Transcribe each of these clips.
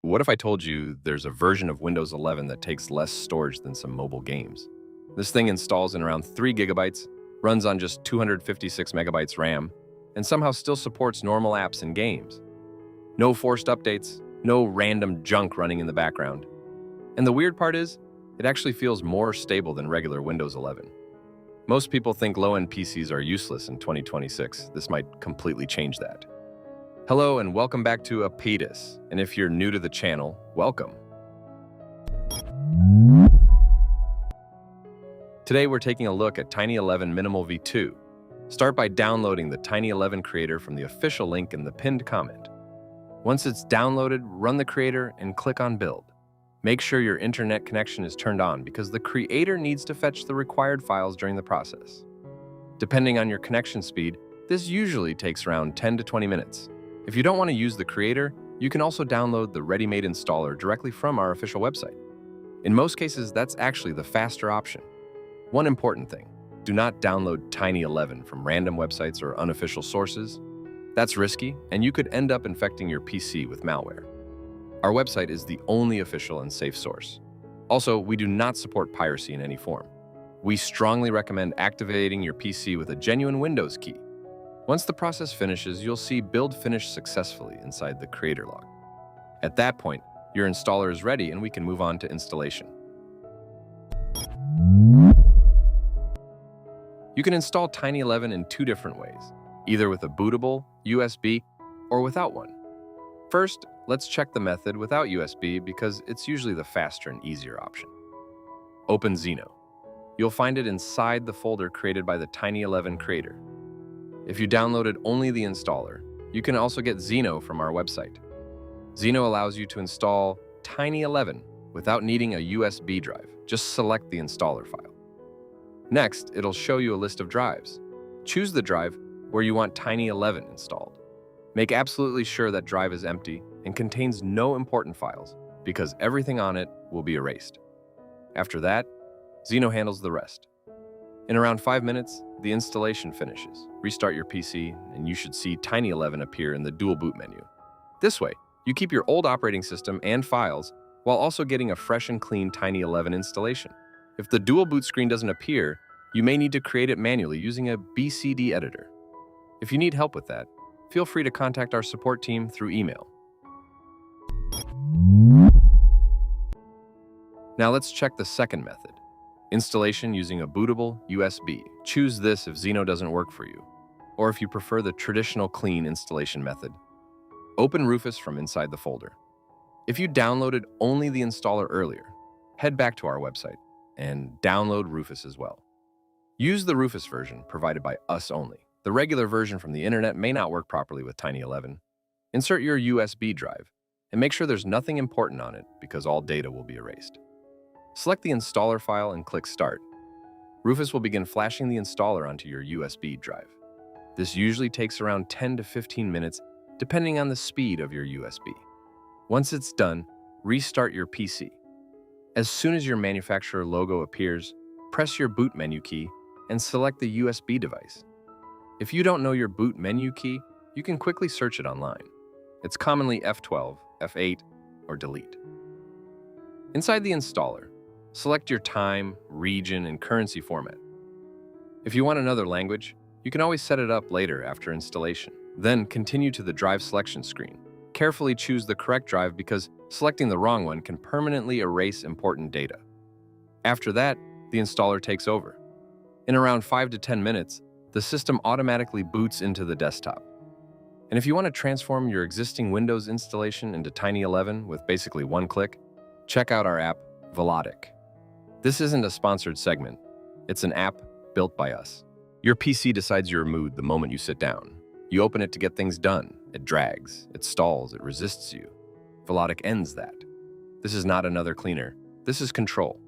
What if I told you there's a version of Windows 11 that takes less storage than some mobile games? This thing installs in around 3 gigabytes, runs on just 256 megabytes RAM, and somehow still supports normal apps and games. No forced updates, no random junk running in the background. And the weird part is, it actually feels more stable than regular Windows 11. Most people think low-end PCs are useless in 2026. This might completely change that. Hello and welcome back to Apetus, and if you're new to the channel, welcome. Today we're taking a look at Tiny11 Minimal V2. Start by downloading the Tiny11 creator from the official link in the pinned comment. Once it's downloaded, run the creator and click on Build. Make sure your internet connection is turned on because the creator needs to fetch the required files during the process. Depending on your connection speed, this usually takes around 10 to 20 minutes. If you don't want to use the creator, you can also download the ready-made installer directly from our official website. In most cases, that's actually the faster option. One important thing, do not download Tiny11 from random websites or unofficial sources. That's risky, and you could end up infecting your PC with malware. Our website is the only official and safe source. Also, we do not support piracy in any form. We strongly recommend activating your PC with a genuine Windows key. Once the process finishes, you'll see Build finished successfully inside the creator log. At that point, your installer is ready and we can move on to installation. You can install Tiny11 in two different ways, either with a bootable, USB, or without one. First, let's check the method without USB because it's usually the faster and easier option. Open Xeno. You'll find it inside the folder created by the Tiny11 creator. If you downloaded only the installer, you can also get Xeno from our website. Xeno allows you to install Tiny11 without needing a USB drive. Just select the installer file. Next, it'll show you a list of drives. Choose the drive where you want Tiny11 installed. Make absolutely sure that drive is empty and contains no important files because everything on it will be erased. After that, Xeno handles the rest. In around 5 minutes, the installation finishes. Restart your PC, and you should see Tiny11 appear in the dual boot menu. This way, you keep your old operating system and files while also getting a fresh and clean Tiny11 installation. If the dual boot screen doesn't appear, you may need to create it manually using a BCD editor. If you need help with that, feel free to contact our support team through email. Now let's check the second method. Installation using a bootable USB. Choose this if Xeno doesn't work for you, or if you prefer the traditional clean installation method. Open Rufus from inside the folder. If you downloaded only the installer earlier, head back to our website and download Rufus as well. Use the Rufus version provided by us only. The regular version from the internet may not work properly with Tiny11. Insert your USB drive and make sure there's nothing important on it because all data will be erased. Select the installer file and click Start. Rufus will begin flashing the installer onto your USB drive. This usually takes around 10 to 15 minutes, depending on the speed of your USB. Once it's done, restart your PC. As soon as your manufacturer logo appears, press your boot menu key and select the USB device. If you don't know your boot menu key, you can quickly search it online. It's commonly F12, F8, or delete. Inside the installer, select your time, region, and currency format. If you want another language, you can always set it up later after installation. Then continue to the drive selection screen. Carefully choose the correct drive because selecting the wrong one can permanently erase important data. After that, the installer takes over. In around 5 to 10 minutes, the system automatically boots into the desktop. And if you want to transform your existing Windows installation into Tiny11 with basically one click, check out our app, Velotic. This isn't a sponsored segment. It's an app built by us. Your PC decides your mood the moment you sit down. You open it to get things done. It drags, it stalls, it resists you. Velotic ends that. This is not another cleaner. This is control.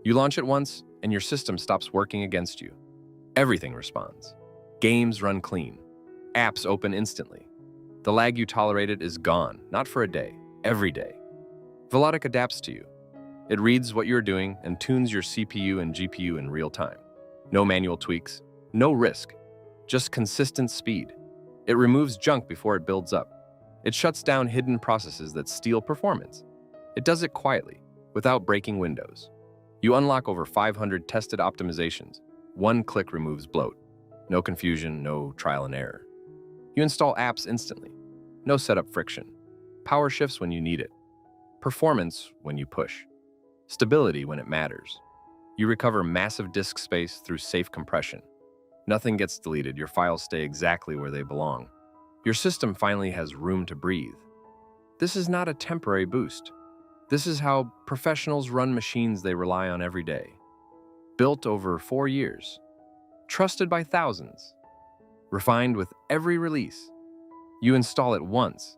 You launch it once, and your system stops working against you. Everything responds. Games run clean. Apps open instantly. The lag you tolerated is gone, not for a day, every day. Velotic adapts to you. It reads what you're doing and tunes your CPU and GPU in real time. No manual tweaks, no risk, just consistent speed. It removes junk before it builds up. It shuts down hidden processes that steal performance. It does it quietly, without breaking Windows. You unlock over 500 tested optimizations. One click removes bloat. No confusion, no trial and error. You install apps instantly. No setup friction. Power shifts when you need it. Performance when you push. Stability when it matters. You recover massive disk space through safe compression. Nothing gets deleted, your files stay exactly where they belong. Your system finally has room to breathe. This is not a temporary boost. This is how professionals run machines they rely on every day. Built over 4 years. Trusted by thousands. Refined with every release. You install it once.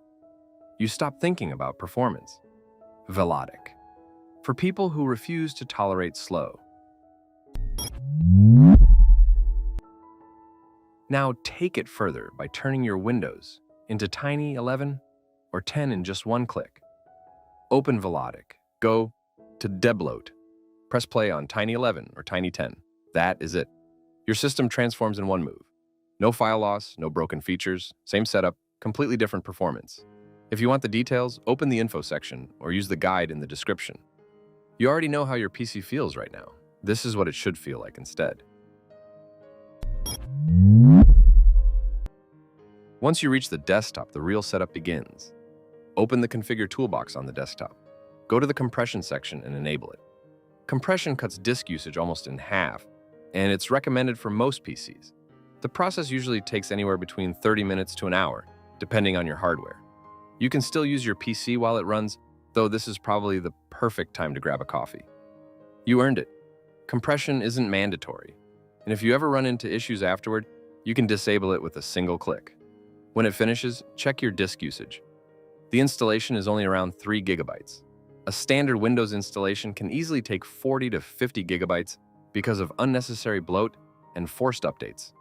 You stop thinking about performance. Velotic. For people who refuse to tolerate slow. Now take it further by turning your Windows into Tiny 11 or 10 in just one click. Open Velotic. Go to debloater. Press play on Tiny 11 or Tiny 10. That is it. Your system transforms in one move. No file loss, no broken features, same setup, completely different performance. If you want the details, open the info section or use the guide in the description. You already know how your PC feels right now. This is what it should feel like instead. Once you reach the desktop, the real setup begins. Open the Configure toolbox on the desktop. Go to the compression section and enable it. Compression cuts disk usage almost in half, and it's recommended for most PCs. The process usually takes anywhere between 30 minutes to an hour, depending on your hardware. You can still use your PC while it runs, though this is probably the perfect time to grab a coffee. You earned it. Compression isn't mandatory, and if you ever run into issues afterward, you can disable it with a single click. When it finishes, check your disk usage. The installation is only around 3 gigabytes. A standard Windows installation can easily take 40 to 50 gigabytes because of unnecessary bloat and forced updates.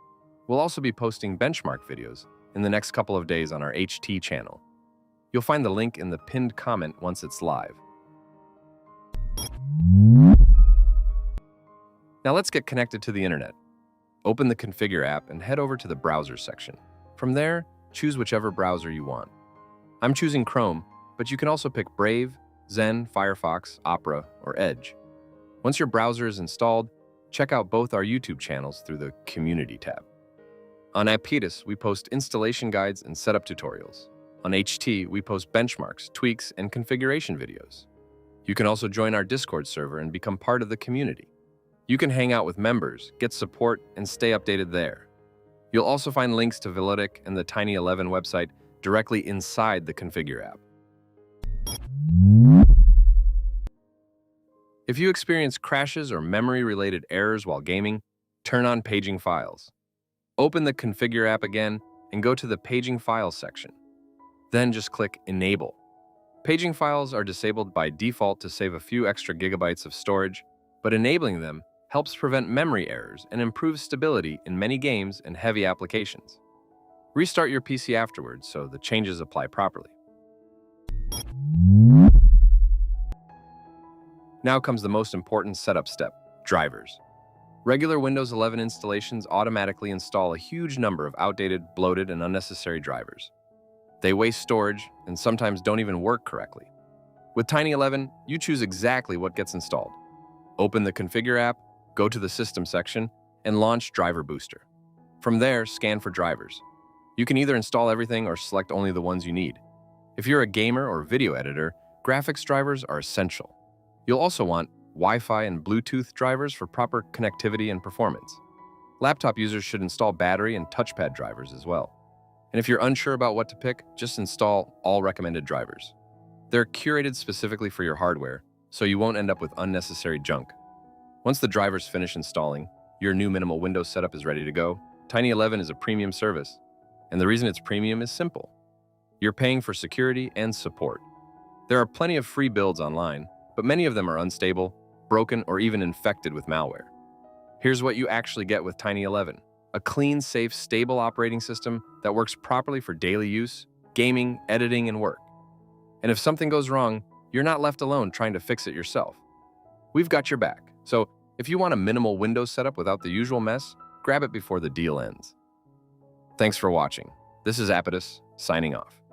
We'll also be posting benchmark videos in the next couple of days on our HT channel. You'll find the link in the pinned comment once it's live. Now let's get connected to the internet. Open the Configure app and head over to the browser section. From there, choose whichever browser you want. I'm choosing Chrome, but you can also pick Brave, Zen, Firefox, Opera, or Edge. Once your browser is installed, check out both our YouTube channels through the Community tab. On Apetus, we post installation guides and setup tutorials. On HT, we post benchmarks, tweaks, and configuration videos. You can also join our Discord server and become part of the community. You can hang out with members, get support, and stay updated there. You'll also find links to Velotic and the Tiny 11 website directly inside the Configure app. If you experience crashes or memory-related errors while gaming, turn on Paging Files. Open the Configure app again and go to the Paging Files section. Then just click Enable. Paging files are disabled by default to save a few extra gigabytes of storage, but enabling them helps prevent memory errors and improves stability in many games and heavy applications. Restart your PC afterwards so the changes apply properly. Now comes the most important setup step, drivers. Regular Windows 11 installations automatically install a huge number of outdated, bloated, and unnecessary drivers. They waste storage and sometimes don't even work correctly. With Tiny 11, you choose exactly what gets installed. Open the Configure app, go to the System section, and launch Driver Booster. From there, scan for drivers. You can either install everything or select only the ones you need. If you're a gamer or video editor, graphics drivers are essential. You'll also want Wi-Fi and Bluetooth drivers for proper connectivity and performance. Laptop users should install battery and touchpad drivers as well. And if you're unsure about what to pick, just install all recommended drivers. They're curated specifically for your hardware, so you won't end up with unnecessary junk. Once the drivers finish installing, your new minimal Windows setup is ready to go. Tiny 11 is a premium service, and the reason it's premium is simple. You're paying for security and support. There are plenty of free builds online, but many of them are unstable, broken, or even infected with malware. Here's what you actually get with Tiny 11. A clean, safe, stable operating system that works properly for daily use, gaming, editing, and work. And if something goes wrong, you're not left alone trying to fix it yourself. We've got your back. So if you want a minimal Windows setup without the usual mess, grab it before the deal ends. Thanks for watching. This is Apetus, signing off.